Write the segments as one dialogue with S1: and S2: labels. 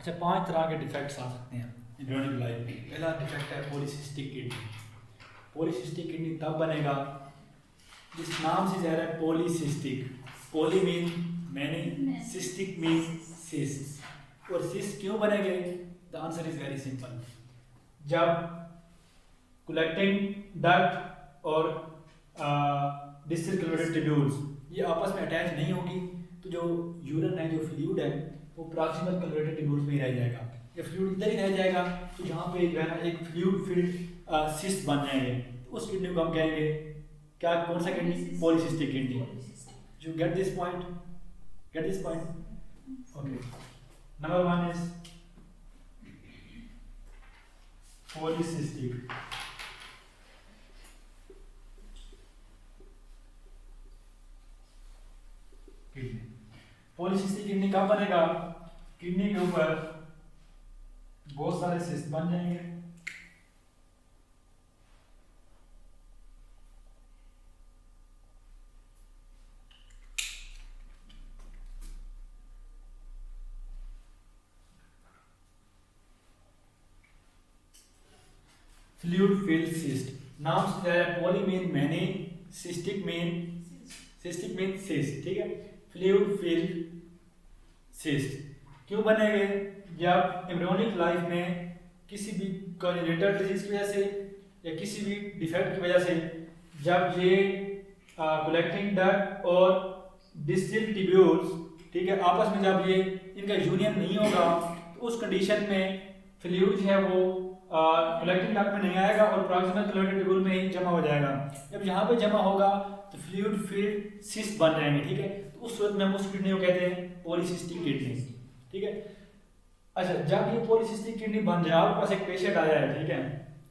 S1: अच्छा, 5 तरह के डिफेक्ट्स आ सकते हैं एम्ब्रियोनिक लाइफ में। पहला डिफेक्ट है पॉलीसिस्टिक किडनी। पॉलीसिस्टिक किडनी तब बनेगा जिस नाम से ज़ाहिर है polycystic. Poly mean many, cystic mean cyst. और सिस्ट क्यों बनेंगे? The answer is very simple. जब कलेक्टिंग डक्ट और डिस्टिल ट्यूब्यूल्स ये आपस में अटैच नहीं होगी तो जो यूरिन है, जो फ्लूइड है, वो प्रॉक्सिमल कन्वर्टेड ट्यूब्यूल्स में ही रह जाएगा। ये फ्लूइड इधर ही रह जाएगा तो जहाँ पे जो है ना एक फ्लूइड फील्ड सिस्ट बन जाएंगे। तो उस किडनी को हम कहेंगे क्या? कौन सा kidney? Polycystic kidney. You get this point? Get this point? Okay, number 1 is polycystic kidney. Polycystic kidney कब बनेगा? किडनी के ऊपर बहुत सारे सिस्ट बन जाएंगे। Fluid field cyst. नाम से है poly mean many, cystic mean cyst. ठीक है, फ्लूइड फील्ड सिस्ट क्यों बनेंगे? जब एम्ब्रियोनिक लाइफ में किसी भी कॉन्जेनिटल डिजीज की वजह से या किसी भी डिफेक्ट की वजह से जब ये कलेक्टिंग डक्ट और डिस्टिल ट्यूब्यूल्स, ठीक है, आपस में जब ये इनका यूनियन नहीं होगा तो उस कंडीशन में फ्लूइड जो है वो कलेक्टिंग डक्ट में नहीं आएगा और प्रॉक्सिमल कन्वर्टेड ट्यूब्यूल में ही जमा हो जाएगा। जब यहाँ पे जमा होगा तो फ्लूइड फील्ड सिस्ट बन जाएंगे। ठीक है, तो उस सूरत में हम उस किडनी को कहते हैं पॉलीसिस्टिक किडनी। ठीक है, अच्छा, जब ये पॉलीसिस्टिक किडनी बन जाए, आपके पास एक पेशेंट आया है, ठीक है,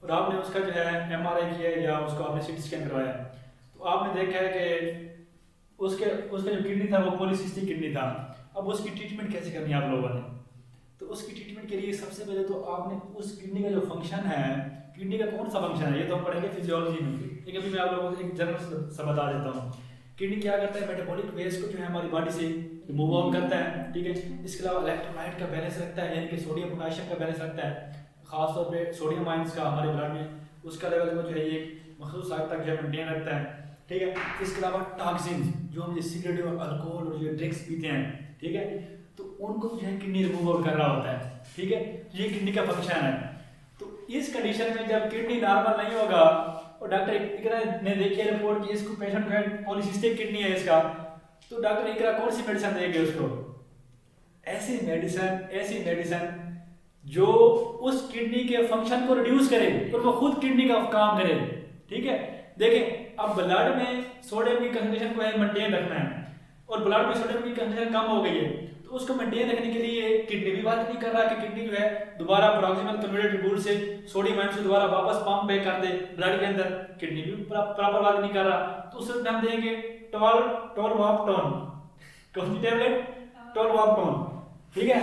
S1: और आपने उसका जो है MRI किया है या उसको आपने CT स्कैन करवाया, तो आपने देखा है कि उसका जो किडनी था वो पॉलीसिस्टिक किडनी था। अब उसकी ट्रीटमेंट कैसे करनी है आप लोगों ने? तो उसकी ट्रीटमेंट के लिए सबसे पहले तो आपने उस किडनी का जो फंक्शन है, किडनी का कौन सा फंक्शन है ये तो हम पढ़ेंगे फिजियोलॉजी में, लेकिन अभी मैं आप लोगों को एक जनरल सा बता देता हूँ। किडनी क्या करता है? मेटाबॉलिक वेस्ट को जो है हमारी बॉडी से रिमूव आउट करता है। ठीक है, इसके अलावा इलेक्ट्रोलाइट का बैलेंस रखता है, यानी कि सोडियम पोटेशियम का बैलेंस रखता है, खासतौर पे सोडियम आयंस का हमारे ब्लड में उसका लेवल को जो है ये मखसूस हद तक जो है मेंटेन रखता है। ठीक है, इसके अलावा टॉक्सिन जो हम सिगरेट और अल्कोहल और जो ड्रिंक्स पीते हैं, ठीक है, तो उनको जो है किडनी रिमूव आउट कर रहा होता है। ठीक है, ये किडनी का फंक्शन है। तो इस कंडीशन में जब किडनी नॉर्मल नहीं होगा और डॉक्टर इकरा ने देखी रिपोर्ट कि इसको पेशेंट को पॉलीसिस्टिक किडनी है इसका, तो डॉक्टर इकरा कौन सी मेडिसिन देंगे उसको? ऐसी मेडिसिन जो उस किडनी के फंक्शन को रिड्यूस करे और वो खुद किडनी का काम करे। ठीक है, देखें, अब ब्लड में सोडियम की कंसंट्रेशन को है मेंटेन रखना है और ब्लड में सोडियम की कंसंट्रेशन कम हो गई है, तो उसको मेंटेन रखने के लिए किडनी भी बात नहीं कर रहा कि किडनी जो है दोबारा प्रॉक्सिमल कन्वर्टेड ट्यूब्यूल से सोडियम आयन से दोबारा वापस पंप बैक कर दे ब्लड के अंदर। किडनी भी प्रॉपर बात नहीं कर रहा, तो उस हम देंगे टोलवाप्टोन। कौन सी टेबलेट? टोलवाप्टोन। ठीक है,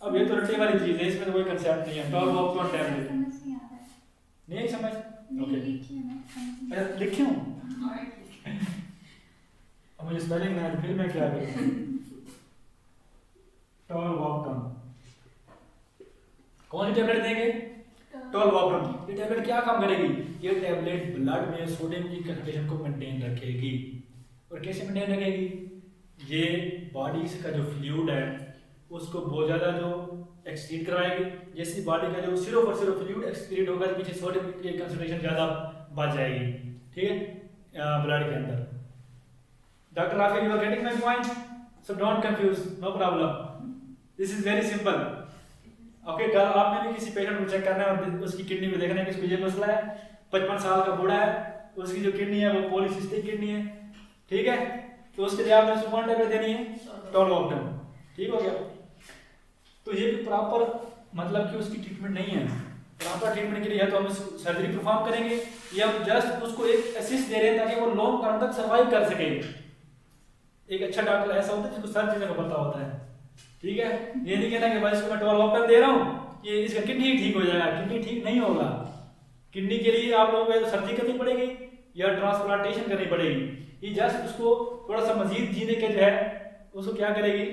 S1: अब ये तो रट्टे वाली चीज है, इसमें तो कोई कंसेप्ट नहीं है। टोलवाप्टोन टेबलेट नहीं समझ? ओके, लिखी हूँ अब मुझे स्पेलिंग ना फिर मैं क्या करूँ? टोलवाप्टोन। कौन सी टेबलेट देंगे? टोलवाप्टोन। ये टेबलेट क्या काम करेगी? ये टेबलेट ब्लड में सोडियम की कंसंट्रेशन को मेंटेन रखेगी। और कैसे मेंटेन रखेगी? ये बॉडी का जो फ्लूइड है उसको बहुत ज़्यादा जो एक्सक्रीट करवाएगी। जैसे बॉडी का जो सिर्फ और सिर्फ फ्लूइड एक्सक्रीट होगा तो पीछे सोडियम की कंसंट्रेशन ज़्यादा बढ़ जाएगी। ठीक है, ब्लड के अंदर। Doctor Rafael, you are getting my point? So don't confuse, no problem, this is very simple. Okay, कल आपने भी किसी पेशेंट को चेक करना है और उसकी किडनी को देखना है कि इसको ये मसला है, 55 साल का बूढ़ा है, उसकी जो किडनी है वो पॉलीसिस्टिक किडनी है। ठीक है, तो उसके लिए आपने सुपर टेबलेट देनी है टोलवाप्टोन। ठीक हो गया? तो ये भी प्रॉपर मतलब कि उसकी ट्रीटमेंट नहीं है। प्रॉपर ट्रीटमेंट के लिए या तो हम सर्जरी परफॉर्म करेंगे या हम जस्ट उसको एक असिस्ट दे रहे हैं ताकि वो लॉन्ग टर्म तक सर्वाइव कर सके। एक अच्छा डॉक्टर ऐसा होता है जिसको सब चीज़ों का पता होता है। ठीक है, ये नहीं कहना कि भाई इसको मैं टोलवाप्टोन दे रहा हूँ कि इसका किडनी ठीक हो जाएगा। किडनी ठीक नहीं होगा। किडनी के लिए आप लोगों को सर्जरी करनी पड़ेगी या ट्रांसप्लांटेशन करनी पड़ेगी। ये जस्ट उसको थोड़ा सा मजीद जीने के जो है उसको क्या करेगी?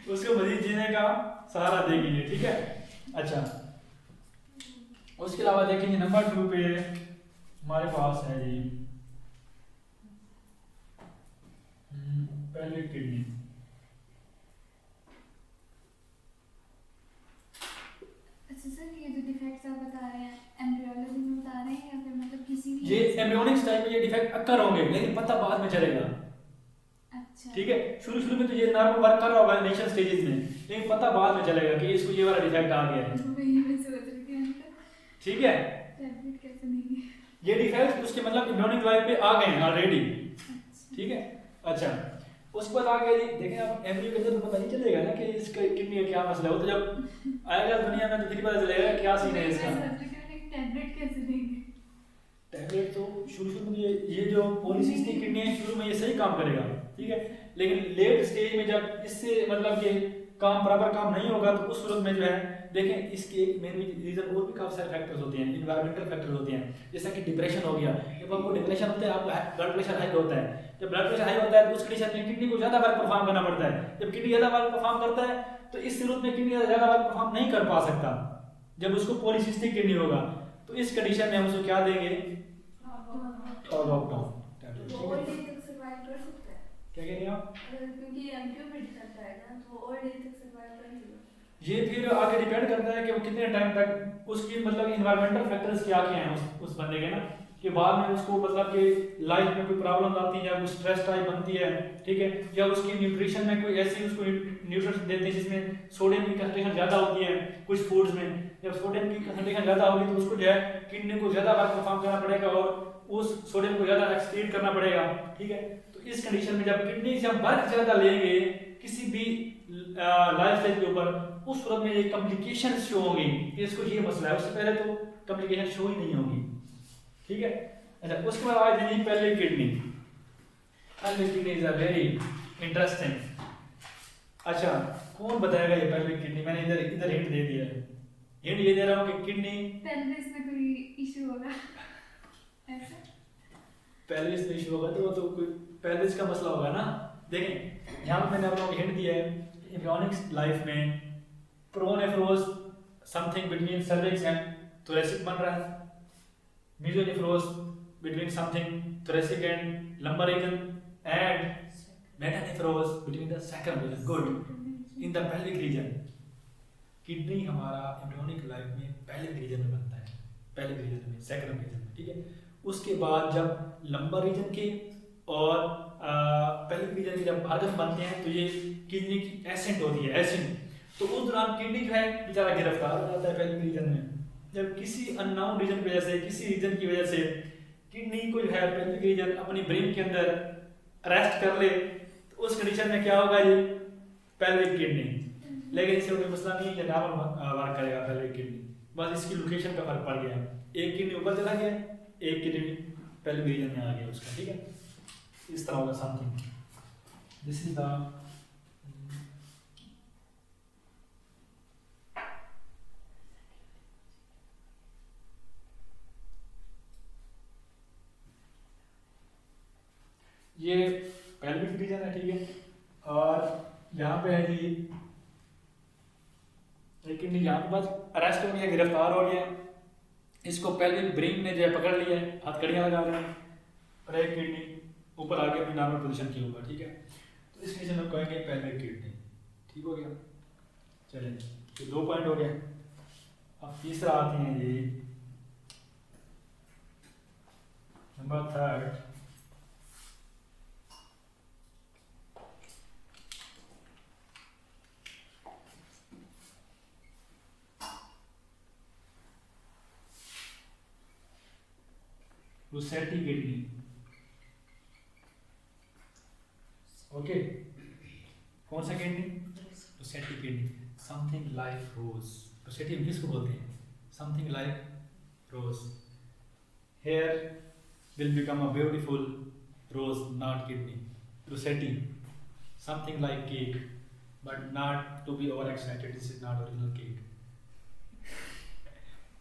S1: उसको मजीद जीने का सहारा देगी ये, ठीक है। अच्छा, उसके अलावा देखेंगे नंबर 2 पे हमारे पास है जी पहले किडनी।
S2: अच्छा सर, ये जो डिफेक्ट्स आप बता रहे हैं एम्ब्रियोलॉजी में बता रहे हैं या फिर मतलब किसी भी
S1: ये एम्ब्रियोनिक स्टाइल में ये डिफेक्ट अक्कर होंगे, लेकिन पता बाद में चलेगा।
S2: अच्छा
S1: ठीक है, शुरू में तो ये नॉर्मल वर्क कर रहा होगा इनिशियल स्टेजेस में, लेकिन पता बाद में चलेगा कि इसको ये वाला डिफेक्ट आ गया है।
S2: वही मैं सोच रही थी अंकल,
S1: ठीक है,
S2: टैबलेट कैसे नहीं
S1: ये डिफेक्ट उसके मतलब एम्ब्रियोनिक लाइफ पे आ गए हैं ऑलरेडी।
S2: अच्छा
S1: ठीक है, अच्छा उसके बाद आगे देखें आप एम्ब्रियो के अंदर तो पता नहीं चलेगा ना कि इसका किडनी का क्या मसला है, वो तो जब आएगा दुनिया में तो फिर पता चलेगा क्या सीन है इसका।
S2: टैबलेट कैसे देंगे?
S1: टैबलेट तो शुरू में ये जो पॉलीसिस्टिक किडनी है शुरू में ये सही काम करेगा, ठीक है, लेकिन लेट स्टेज में जब इससे मतलब ये काम बराबर काम नहीं होगा तो उस सूरत में जो है देखें इसके एक मेन रीजन और भी काफी सारे फैक्टर्स होते हैं, इन्वायरमेंटल फैक्टर्स होते हैं, जैसा कि डिप्रेशन हो गया। जब आपको डिप्रेशन होता है आपका ब्लड प्रेशर हाई होता है, जब ब्लड प्रेशर हाई होता है तो उस कंडीशन में किडनी को ज्यादा वर्क परफॉर्म करना पड़ता है, जब किडनी ज्यादा वर्क परफॉर्म करता है तो इस सूरत में किडनी ज्यादा वर्क परफॉर्म नहीं कर पा सकता जब उसको पॉलीसिस्टिक किडनी होगा, तो इस कंडीशन में हम उसको क्या देंगे, ऑर्गोप्टॉन टैबलेट।
S3: वो ओल्ड एज तक सर्वाइव कर सकता है
S1: क्या कह रहे हैं आप?
S3: क्योंकि एमक्यू में करता है ना, तो ओल्ड एज तक सर्वाइव कर लेगा।
S1: ये फिर आगे डिपेंड करता है कि वो कितने टाइम तक उसकी मतलब इन्वायरमेंटल फैक्टर्स क्या क्या हैं उस बंदे के ना, कि बाद में उसको मतलब कि लाइफ में कोई प्रॉब्लम आती है या कोई स्ट्रेस टाइप बनती है, ठीक है, या उसकी न्यूट्रिशन में कोई ऐसी उसको न्यूट्रिशन देते हैं जिसमें सोडियम की कंसंट्रेशन ज़्यादा होती है कुछ फूड्स में, जब सोडियम की कंसंट्रेशन ज़्यादा होगी तो उसको जो है किडनी को ज़्यादा वर्क परफॉर्म करना पड़ेगा और उस सोडियम को ज़्यादा एक्सक्रीट करना पड़ेगा, ठीक है। तो इस कंडीशन में जब किडनी से हम वर्क ज़्यादा लेंगे किसी भी लाइफ स्टाइल के ऊपर, उस सूरत में ये कॉम्प्लिकेशन शो होंगी कि इसको ये मसला है, उससे पहले तो कॉम्प्लिकेशन शो ही नहीं होगी, ठीक है। अच्छा, उसके बाद आ जाइए पहले किडनी। पहले kidney is a very interesting. अच्छा, कौन बताएगा ये पहले किडनी? मैंने इधर इधर हिंट दे दिया है, हिंट ये दे रहा हूँ कि किडनी
S2: पेल्विस में कोई इशू होगा ऐसा?
S1: पेल्विस में इशू होगा तो वो तो कोई पेल्विस का मसला होगा ना। देखें यहाँ पे मैंने आप लोगों को हिंट दिया है, एम्ब्रियोनिक लाइफ में pronephros something between cervix and thoracic बन रहा है, mesonephros between something thoracic and lumbar region, and metanephros between the sacrum region. Good. In the pelvic region. Kidney हमारा एम्ब्रियोनिक लाइफ में pelvic region में बनता है, pelvic region में, sacrum region में, ठीक है। उसके बाद जब लंबर रीजन के और pelvic region के जब ऑर्गन बनते हैं तो ये किडनी की एसेंट होती है, एसेंट, तो उस दौरान किडनी जो है बेचारा गिरफ्तार हो जाता है pelvic region में। जब किसी अननोन रीजन की वजह से, किसी रीजन की वजह से किडनी को जो है पेल्विक रीजन अपनी ब्रेन के अंदर अरेस्ट कर ले तो उस कंडीशन में क्या होगा ये पेल्विक किडनी। लेकिन इससे कोई मसला नहीं है, ये नॉर्मल वर्क करेगा पेल्विक किडनी, बस इसकी लोकेशन का फर्क पड़ गया, एक किडनी ऊपर चला गया, एक किडनी पेल्विक रीजन में आ गया उसका, ठीक है। इस तरह होगा समथिंग। दिस इज द ये पेल्विक रीजन है, ठीक है। और यहाँ पे है जी किडनी, यहाँ पे बस अरेस्ट हो गया, गिरफ्तार हो गया, इसको पेल्विक ब्रेन ने जो है पकड़ लिया है, हाथ कड़ियाँ लगा रहे हैं और एक किडनी ऊपर आ गया अपनी नॉर्मल पोजीशन के ऊपर, ठीक है। तो इस कंडीशन में कहेंगे पेल्विक किडनी, ठीक हो गया। चलिए तो 2 पॉइंट हो गए। अब तीसरा आते हैं जी नंबर 3 रोसेटी किडनी, ओके। कौन सा kidney? Rosette kidney, something like rose. Rosette English को बोलते हैं, something like rose. Here will become a beautiful rose, not kidney. Rosette, something like cake but not to be over excited, this is not original cake,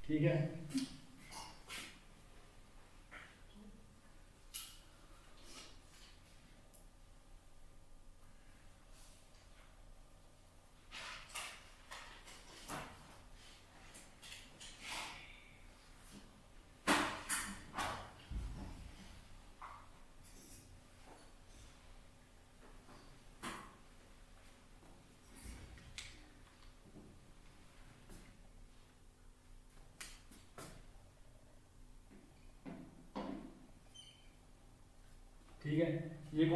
S1: ठीक है।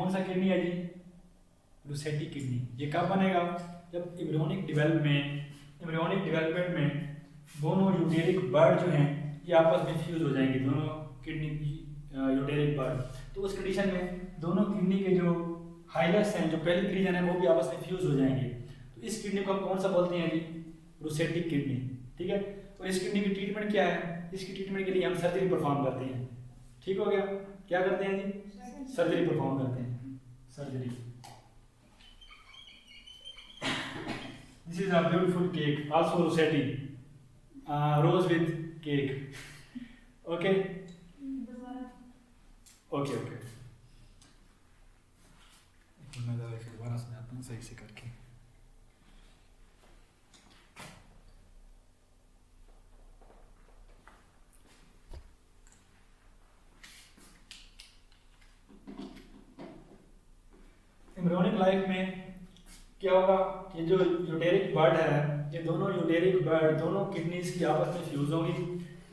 S1: कौन सा kidney है जी? रूसेटी kidney. ये कब बनेगा? जब एम्ब्रियोनिक डेवलपमेंट में दोनों यूटेरिक बर्ड जो हैं ये आपस में फ्यूज हो जाएंगे, दोनों किडनी यूटेरिक बर्ड। तो उस कंडीशन में दोनों किडनी के जो हाइलस हैं, जो पेल्विक रीजन है, वो भी आपस में फ्यूज हो जाएंगे। तो इस किडनी को हम कौन सा बोलते हैं जी? रूसेटिक किडनी। ठीक है। और इस किडनी की ट्रीटमेंट क्या है? इसकी ट्रीटमेंट के लिए हम सर्जरी परफॉर्म करते हैं। ठीक हो गया? क्या करते हैं जी? सर्जरी परफॉर्म करते हैं। Surgery. This is a beautiful cake, also rosette, rose with cake. Okay okay okay, मैं दोबारा समझाता हूँ सही से करके। एम्ब्रियोनिक लाइफ में क्या होगा? ये जो यूटेरिक बर्ड है, ये दोनों यूटेरिक बर्ड दोनों किडनीज की आपस में फ्यूज होंगी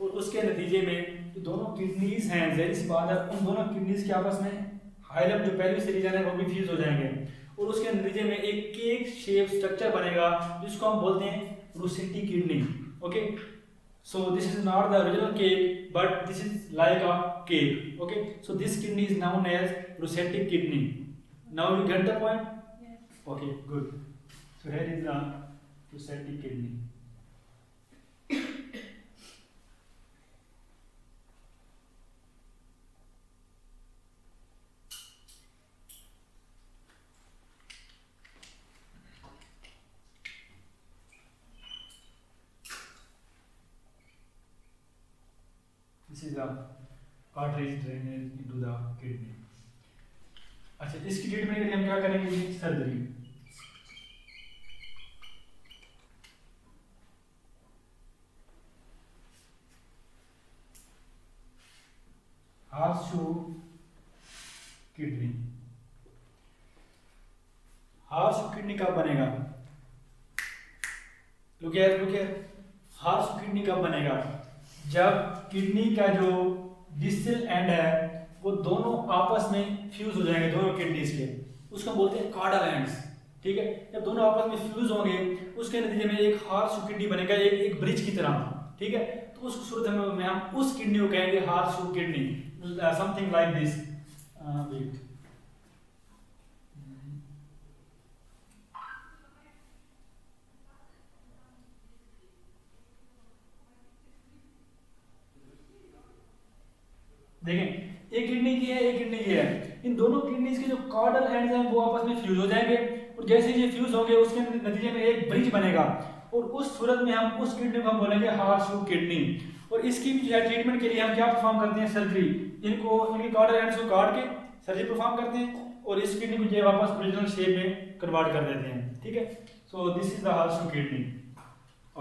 S1: और उसके नतीजे में जो दोनों किडनीज हैं, ज़ाहिर सी बात है, उन दोनों किडनीज के आपस में हाइलम जो पेल्विक रीजन है वो भी फ्यूज हो जाएंगे और उसके नतीजे में एक केक शेप स्ट्रक्चर बनेगा जिसको हम बोलते हैं rosette kidney. Okay, so this is not the original cake but this is like a cake. Okay, so this kidney is known as rosette kidney. Now you get the point? Okay, good. So here is the rosette kidney. This is the arteries drainage into the kidney. अच्छा, इसकी treatment के लिए हम क्या करेंगे? Surgery. हार्सशू kidney. हार्सशू kidney कब बनेगा? Look here, हार्सशू kidney कब बनेगा? जब किडनी का जो डिस्टल एंड है वो दोनों आपस में फ्यूज हो जाएंगे, दोनों किडनीज के, उसको बोलते हैं कार्डल एंड्स। ठीक है, जब दोनों आपस में फ्यूज होंगे उसके नतीजे में एक हार्सशू किडनी बनेगा, एक ब्रिज की तरह। ठीक है, तो उस सूरत में हम उस किडनी को कहेंगे horseshoe kidney, something like this. Wait, देखें, एक किडनी की है, एक किडनी की है। इन दोनों किडनीज के जो कार्डल एंड्स हैं वो आपस में फ्यूज हो जाएंगे और जैसे ये फ्यूज होंगे उसके नतीजे में एक ब्रिज बनेगा और उस सूरत में हम उस किडनी को हम बोलेंगे हार्सशू किडनी। और इसकी जो है ट्रीटमेंट के लिए हम क्या परफॉर्म करते हैं? सर्जरी। इनके कार्डल एंड्स को काट के सर्जरी परफॉर्म करते हैं और इस किडनी को जो है वापस ओरिजिनल शेप में कन्वर्ट कर देते हैं। ठीक है, so this is the horseshoe kidney.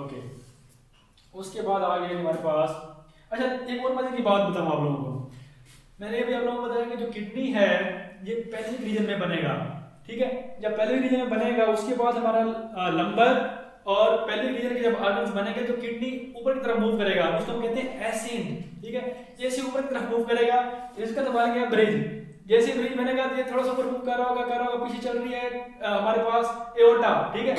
S1: Okay, उसके बाद आ गया हमारे पास। अच्छा, एक और मजे की बात बताऊं आप लोगों को। मैंने अभी आप लोगों को बताया कि जो किडनी है ये पेल्विक रीजन में बनेगा। ठीक है, जब पेल्विक रीजन में बनेगा उसके बाद हमारा लंबर और पेल्विक रीजन के जब ऑर्गन्स बनेंगे तो किडनी ऊपर की तरफ मूव करेगा, उसको हम कहते हैं एसेंट। ठीक है, जैसे ऊपर की तरफ मूव करेगा इसका तो बन गया ब्रिज। जैसे ब्रिज बनेगा तो ये थोड़ा सा ऊपर मूव कर रहा होगा, पीछे चल रही है हमारे पास एओर्टा। ठीक है,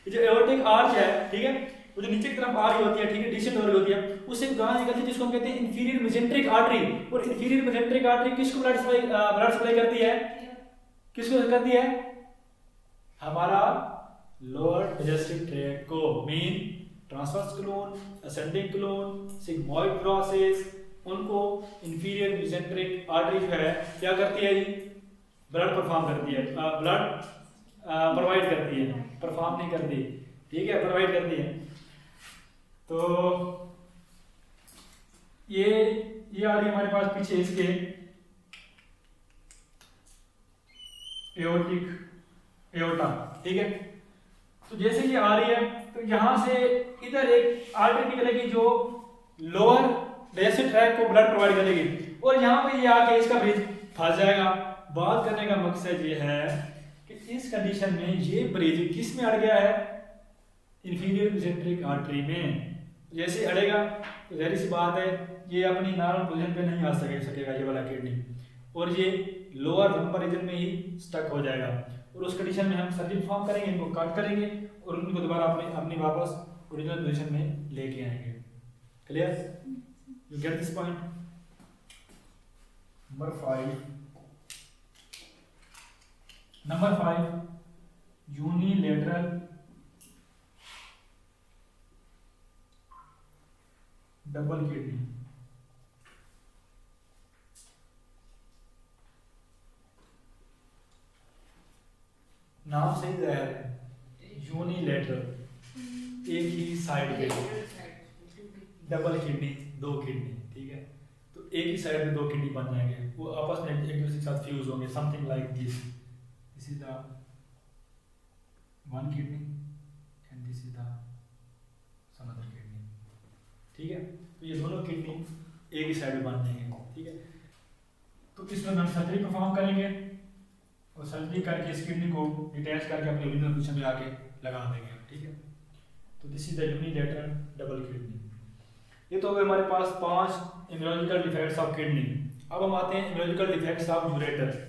S1: जो एओर्टिक आर्च है, ठीक है, वो जो नीचे की तरफ आ रही होती है, ठीक है, डिसेंट हो रही होती है, उससे गाना निकलती है जिसको हम कहते हैं इंफीरियर मेजेंट्रिक आर्टरी। और इंफीरियर मेजेंट्रिक आर्टरी किसको ब्लड सप्लाई करती है? किसको करती है? हमारा लोअर डाइजेस्टिव ट्रैक्ट को। Mean transverse colon, ascending colon, sigmoid process, उनको इंफीरियर मेजेंट्रिक आर्टरी जो है क्या करती है जी? ब्लड परफॉर्म करती है, ब्लड प्रोवाइड करती है, परफॉर्म नहीं करती। ठीक है, प्रोवाइड करती है। तो ये आ रही हमारे पास पीछे इसके एओर्टा। ठीक है, तो जैसे ये आ रही है तो यहां से इधर एक आर्टरी निकलेगी जो लोअर डाइजेस्टिव ट्रैक्ट को ब्लड प्रोवाइड करेगी और यहां पे ये आके इसका ब्रिज फंस जाएगा। बात करने का मकसद ये है कि इस कंडीशन में ये ब्रिज किस में अड़ गया है? इंफीरियर मेजेंट्रिक आर्टरी में। जैसे अड़ेगा तो जाहिर सी बात है ये अपनी नॉर्मल पोजीशन पे नहीं आ सकेगा ये वाला किडनी और ये लोअर लंबर रीजन में ही स्टक हो जाएगा और उस कंडीशन में हम सर्किट फॉर्म करेंगे, इनको कट करेंगे और उनको दोबारा अपनी वापस ओरिजिनल पोजीशन में लेके आएंगे। Clear? You get this point? Number 5 unilateral double kidney. नाम से ही जाहिर है, यूनिलेटरल एक ही साइड पे डबल किडनी, दो किडनी, ठीक है। तो एक ही साइड में दो किडनी बन जाएंगे, वो आपस में एक दूसरे के साथ फ्यूज होंगे, something like this. This is the one kidney and this is the some other kidney, ठीक है। तो ये दोनों किडनी एक ही साइड में बन जाएंगे, ठीक है। तो इसमें हम सर्जरी परफॉर्म करेंगे और सर्जरी करके इस किडनी को डिटैच करके अपने ओरिजिनल पोजीशन में आके लगा देंगे, ठीक है। तो this is the unilateral double kidney. ये तो हमारे पास 5 इम्यूनोलॉजिकल डिफेक्ट्स ऑफ किडनी। अब हम आते हैं इम्यूनोलॉजिकल डिफेक्ट्स ऑफ यूरेटर।